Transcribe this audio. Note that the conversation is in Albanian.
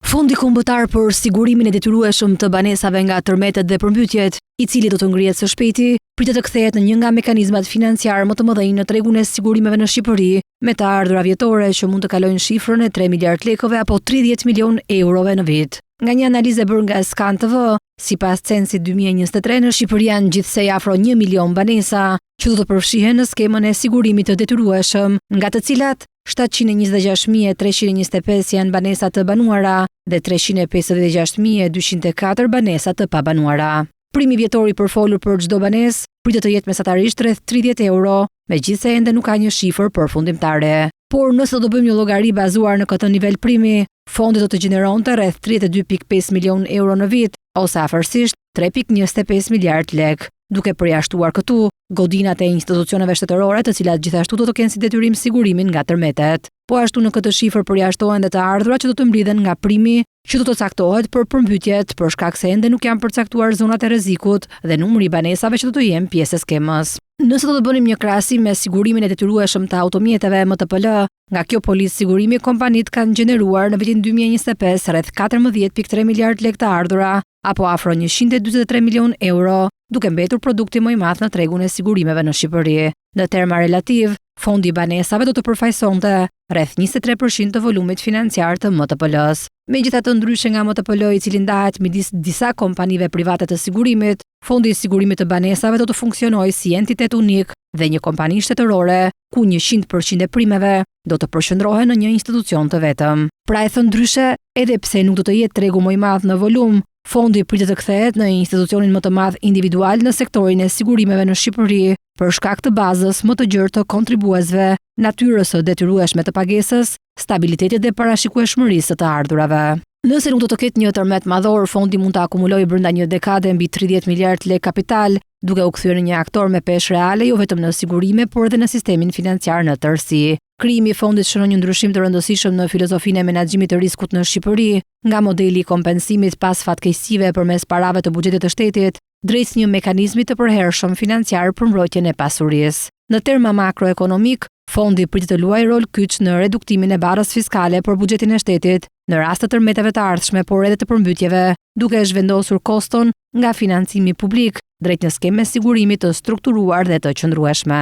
Fondi kombëtar për sigurimin e detyrueshëm të banesave nga tërmetet dhe përmbytjet, i cili do të ngrihet së shpejti, pritet të kthehet në një nga mekanizmat financiar më të mëdhenj në tregun e sigurimeve në Shqipëri, me të ardhura vjetore që mund të kalojnë shifrën e 3 miliard lekëve apo 30 milion eurove në vit. Nga një analizë bërë nga Scan TV, sipas censit 2023 në Shqipëri janë gjithsej afro 1 milion banesa që do të përfshihen në skemën e sigurimit të detyrueshëm, nga të cilat 726.325 janë banesa të banuara dhe 356.204 banesa të pabanuara. Primi vjetor i përfolur për çdo banesë pritet të jetë mesatarisht rreth 30 euro, megjithse ende nuk ka një shifër përfundimtare. Por nëse do bëjmë një llogari bazuar në këtë nivel primi, fondi do të gjeneronte rreth 32.5 milion euro në vit, ose afërsisht 3.25 miliard lek. Duke përjashtuar këtu godinat e institucioneve shtetërore, të cilat gjithashtu do të kenë si detyrim sigurimin nga tërmetet. Po ashtu në këtë shifër përjashtohen dhe të ardhurat që do të mblidhen nga primi që do të caktohet për përmbytjet, për shkak se ende nuk janë përcaktuar zonat e rrezikut dhe numri i banesave që do të jenë pjesë e skemës. Nëse do të bënim një krahasim me sigurimin e detyrueshëm të automjeteve MTPL, nga kjo policë sigurimi kompanitë kanë gjeneruar në vitin 2025 rreth 14.3 miliard lekë të ardhura, apo afro 143 milion euro, duke mbetur produkti më i madh në tregun e sigurimeve në Shqipëri. Në terma relativ, fondi i banesave do të përfaqësonte rreth 23% të volumit financiar të MTPL-s. Megjithatë, ndryshe nga MTPL, i cili ndahet midis disa kompanive private të sigurimit, fondi i sigurimit të banesave do të funksionojë si entitet unik dhe një kompani shtetërore, ku 100% e primeve do të përqendrohen në një institucion të vetëm. Pra e thënë ndryshe, edhe pse nuk do të jetë tregu më i madh në volum, fondi pritet të kthehet në institucionin më të madh individual në sektorin e sigurimeve në Shqipëri, për shkak të bazës më të gjerë të kontribuesve, natyrës së detyrueshme të pagesës, stabilitetit dhe parashikueshmërisë të ardhurave. Nëse nuk do të ketë një tërmet madhor, fondi mund të akumulojë brenda një dekade mbi 30 miliard lekë kapital, duke u kthyer në një aktor me peshë reale jo vetëm në sigurime, por edhe në sistemin financiar në tërësi. Krijimi i fondit shënon një ndryshim të rëndësishëm në filozofinë e menaxhimit të riskut në Shqipëri, nga modeli i kompensimit pas fatkeqësive përmes parave të buxhetit të shtetit, drejt një mekanizmi të përhershëm financiar për mbrojtjen e pasurisë. Në terma makroekonomik, fondi pritet të luajë rol kyç në reduktimin e barrës fiskale për buxhetin e shtetit, në rast të tërmeteve të ardhshme, por edhe të përmbytjeve, duke zhvendosur koston nga financimi publik drejt një skeme sigurimi të strukturuar dhe të qëndrueshme.